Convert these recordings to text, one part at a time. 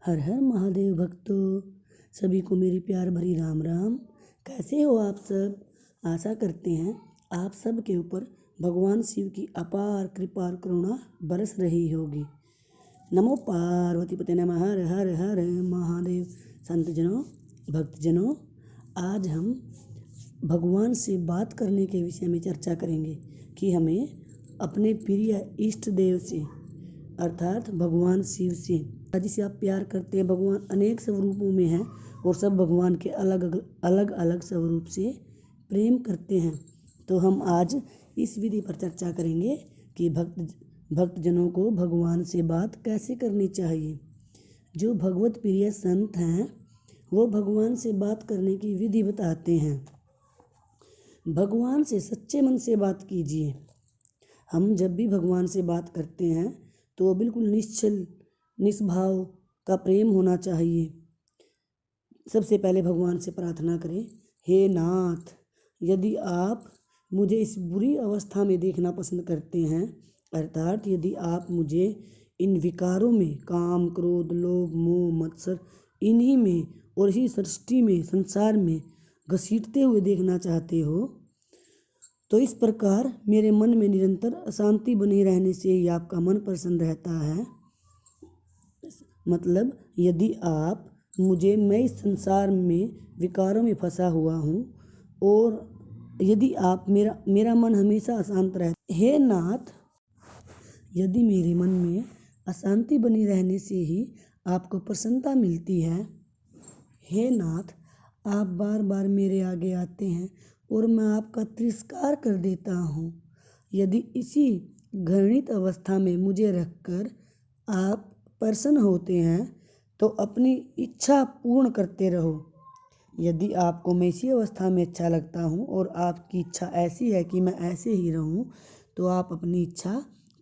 हर हर महादेव भक्तों, सभी को मेरी प्यार भरी राम राम। कैसे हो आप सब? आशा करते हैं आप सब के ऊपर भगवान शिव की अपार कृपा और करुणा बरस रही होगी। नमो पार्वती पते नमः। हर हर हर महादेव। संतजनों, भक्तजनों, आज हम भगवान से बात करने के विषय में चर्चा करेंगे कि हमें अपने प्रिय इष्ट देव से अर्थात भगवान शिव से, जिसे आप प्यार करते हैं, भगवान अनेक स्वरूपों में हैं और सब भगवान के अलग अलग स्वरूप से प्रेम करते हैं। तो हम आज इस विधि पर चर्चा करेंगे कि भक्तजनों को भगवान से बात कैसे करनी चाहिए। जो भगवत प्रिय संत हैं वो भगवान से बात करने की विधि बताते हैं। भगवान से सच्चे मन से बात कीजिए। हम जब भी भगवान से बात करते हैं तो बिल्कुल निश्चल निष्भाव का प्रेम होना चाहिए। सबसे पहले भगवान से प्रार्थना करें, हे नाथ, यदि आप मुझे इस बुरी अवस्था में देखना पसंद करते हैं, अर्थात यदि आप मुझे इन विकारों में, काम, क्रोध, लोभ, मोह, मत्सर, इन्हीं में और इसी सृष्टि में, संसार में घसीटते हुए देखना चाहते हो, तो इस प्रकार मेरे मन में निरंतर अशांति बनी रहने से ही आपका मन प्रसन्न रहता है। मतलब यदि आप मुझे, मैं इस संसार में विकारों में फंसा हुआ हूँ और यदि आप मेरा मन हमेशा अशांत रहता, हे नाथ, यदि मेरे मन में अशांति बनी रहने से ही आपको प्रसन्नता मिलती है, हे नाथ, आप बार बार मेरे आगे आते हैं और मैं आपका तिरस्कार कर देता हूँ। यदि इसी घृणित अवस्था में मुझे रखकर आप प्रसन्न होते हैं तो अपनी इच्छा पूर्ण करते रहो। यदि आपको मैं इसी अवस्था में अच्छा लगता हूँ और आपकी इच्छा ऐसी है कि मैं ऐसे ही रहूँ, तो आप अपनी इच्छा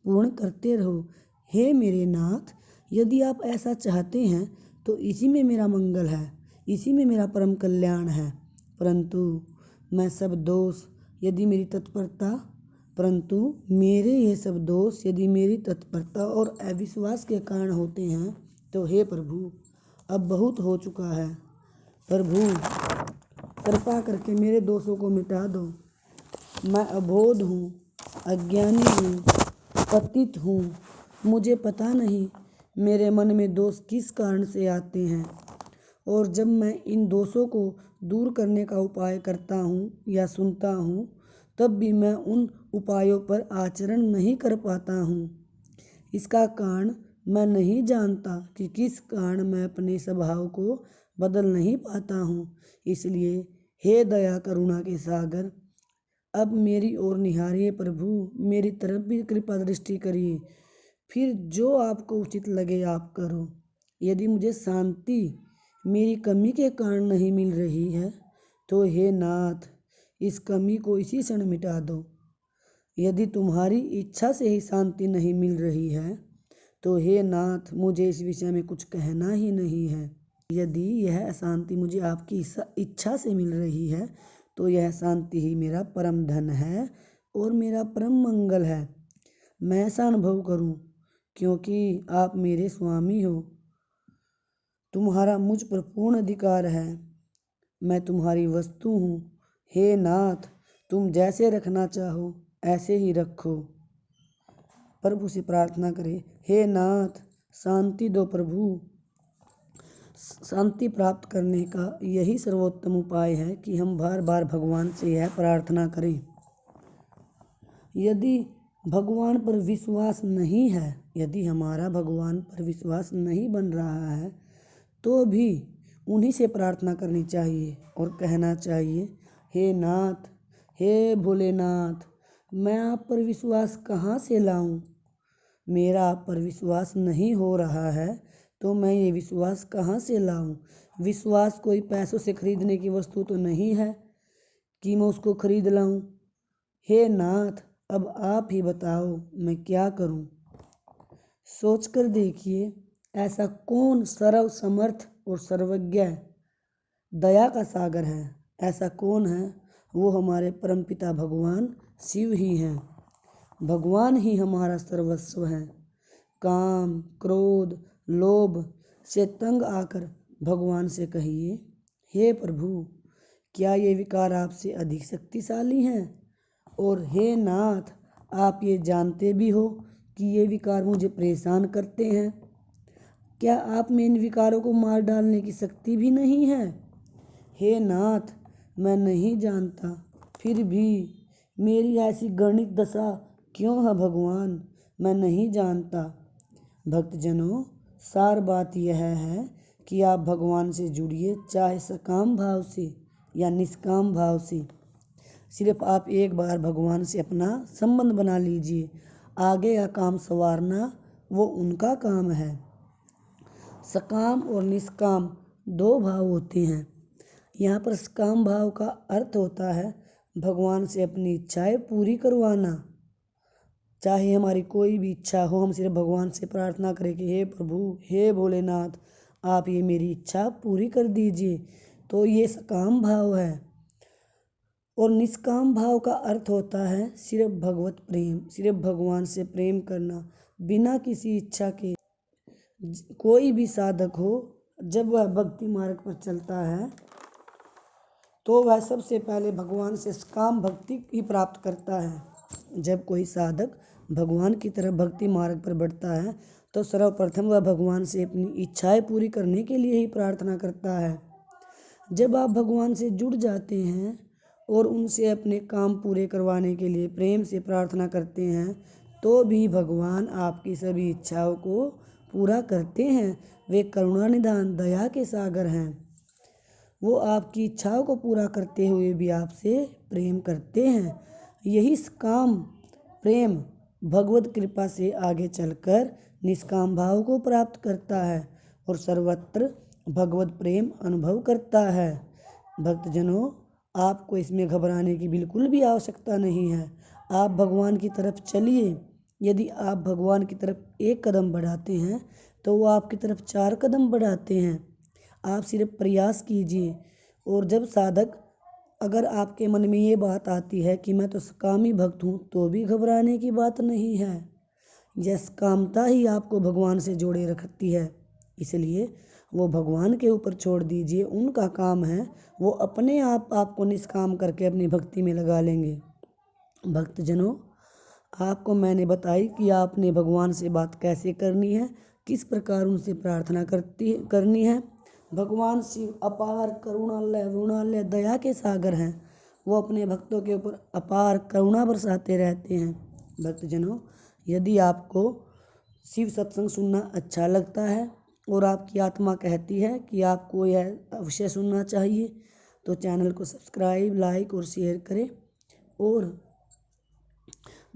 पूर्ण करते रहो। हे मेरे नाथ, यदि आप ऐसा चाहते हैं तो इसी में मेरा मंगल है, इसी में मेरा परम कल्याण है। परंतु मैं सब दोष, यदि मेरी तत्परता, परंतु मेरे ये सब दोष यदि मेरी तत्परता और अविश्वास के कारण होते हैं, तो हे प्रभु, अब बहुत हो चुका है। प्रभु, कृपा करके मेरे दोषों को मिटा दो। मैं अबोध हूँ, अज्ञानी हूँ, पतित हूँ। मुझे पता नहीं मेरे मन में दोष किस कारण से आते हैं, और जब मैं इन दोषों को दूर करने का उपाय करता हूँ या सुनता हूँ, तब भी मैं उन उपायों पर आचरण नहीं कर पाता हूँ। इसका कारण मैं नहीं जानता कि किस कारण मैं अपने स्वभाव को बदल नहीं पाता हूँ। इसलिए हे दया करुणा के सागर, अब मेरी ओर निहारिए प्रभु, मेरी तरफ भी कृपा दृष्टि करिए। फिर जो आपको उचित लगे आप करो। यदि मुझे शांति मेरी कमी के कारण नहीं मिल रही है, तो हे नाथ, इस कमी को इसी क्षण मिटा दो। यदि तुम्हारी इच्छा से ही शांति नहीं मिल रही है, तो हे नाथ, मुझे इस विषय में कुछ कहना ही नहीं है। यदि यह अशांति मुझे आपकी इच्छा से मिल रही है, तो यह शांति ही मेरा परम धन है और मेरा परम मंगल है। मैं ऐसा अनुभव करूं, क्योंकि आप मेरे स्वामी हो। तुम्हारा मुझ पर पूर्ण अधिकार है। मैं तुम्हारी वस्तु हूँ। हे नाथ, तुम जैसे रखना चाहो ऐसे ही रखो। प्रभु से प्रार्थना करें, हे नाथ, शांति दो प्रभु। शांति प्राप्त करने का यही सर्वोत्तम उपाय है कि हम बार बार भगवान से यह प्रार्थना करें। यदि भगवान पर विश्वास नहीं है, यदि हमारा भगवान पर विश्वास नहीं बन रहा है, तो भी उन्हीं से प्रार्थना करनी चाहिए और कहना चाहिए, हे नाथ, हे भोलेनाथ, मैं आप पर विश्वास कहाँ से लाऊं? मेरा आप पर विश्वास नहीं हो रहा है, तो मैं ये विश्वास कहाँ से लाऊं? विश्वास कोई पैसों से खरीदने की वस्तु तो नहीं है कि मैं उसको खरीद लाऊं। हे नाथ, अब आप ही बताओ मैं क्या करूं? सोच कर देखिए, ऐसा कौन सर्व समर्थ और सर्वज्ञ दया का सागर है? ऐसा कौन है? वो हमारे परमपिता भगवान शिव ही हैं। भगवान ही हमारा सर्वस्व है। काम, क्रोध, लोभ से तंग आकर भगवान से कहिए, हे प्रभु, क्या ये विकार आपसे अधिक शक्तिशाली हैं? और हे नाथ, आप ये जानते भी हो कि ये विकार मुझे परेशान करते हैं। क्या आप में इन विकारों को मार डालने की शक्ति भी नहीं है? हे नाथ, मैं नहीं जानता, फिर भी मेरी ऐसी गणित दशा क्यों है भगवान, मैं नहीं जानता। भक्तजनों, सार बात यह है कि आप भगवान से जुड़िए, चाहे सकाम भाव से या निष्काम भाव से। सिर्फ आप एक बार भगवान से अपना संबंध बना लीजिए। आगे का काम संवारना वो उनका काम है। सकाम और निष्काम दो भाव होते हैं। यहाँ पर सकाम भाव का अर्थ होता है भगवान से अपनी इच्छाएं पूरी करवाना। चाहे हमारी कोई भी इच्छा हो, हम सिर्फ भगवान से प्रार्थना करें कि हे प्रभु, हे भोलेनाथ, आप ये मेरी इच्छा पूरी कर दीजिए, तो ये सकाम भाव है। और निष्काम भाव का अर्थ होता है सिर्फ भगवत प्रेम, सिर्फ भगवान से प्रेम करना, बिना किसी इच्छा के। कोई भी साधक हो, जब वह भक्ति मार्ग पर चलता है तो वह सबसे पहले भगवान से काम भक्ति ही प्राप्त करता है। जब कोई साधक भगवान की तरफ भक्ति मार्ग पर बढ़ता है तो सर्वप्रथम वह भगवान से अपनी इच्छाएं पूरी करने के लिए ही प्रार्थना करता है। जब आप भगवान से जुड़ जाते हैं और उनसे अपने काम पूरे करवाने के लिए प्रेम से प्रार्थना करते हैं तो भी भगवान आपकी सभी इच्छाओं को पूरा करते हैं। वे करुणा निधान दया के सागर हैं। वो आपकी इच्छाओं को पूरा करते हुए भी आपसे प्रेम करते हैं। यही काम प्रेम भगवत कृपा से आगे चलकर निष्काम भाव को प्राप्त करता है और सर्वत्र भगवत प्रेम अनुभव करता है। भक्तजनों, आपको इसमें घबराने की बिल्कुल भी आवश्यकता नहीं है। आप भगवान की तरफ चलिए। यदि आप भगवान की तरफ एक कदम बढ़ाते हैं तो वो आपकी तरफ 4 कदम बढ़ाते हैं। आप सिर्फ प्रयास कीजिए। और जब साधक, अगर आपके मन में ये बात आती है कि मैं तो सकामी भक्त हूँ, तो भी घबराने की बात नहीं है। यह सकामता ही आपको भगवान से जोड़े रखती है। इसलिए वो भगवान के ऊपर छोड़ दीजिए, उनका काम है, वो अपने आप आपको निष्काम करके अपनी भक्ति में लगा लेंगे। भक्तजनों, आपको मैंने बताई कि आपने भगवान से बात कैसे करनी है, किस प्रकार उनसे प्रार्थना करनी है। भगवान शिव अपार करुणालय वरुणालय दया के सागर हैं। वो अपने भक्तों के ऊपर अपार करुणा बरसाते रहते हैं। भक्तजनों, यदि आपको शिव सत्संग सुनना अच्छा लगता है और आपकी आत्मा कहती है कि आपको यह अवश्य सुनना चाहिए, तो चैनल को सब्सक्राइब, लाइक और शेयर करें। और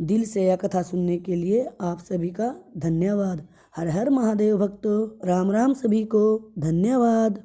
दिल से यह कथा सुनने के लिए आप सभी का धन्यवाद। हर हर महादेव भक्तों, राम राम सभी को, धन्यवाद।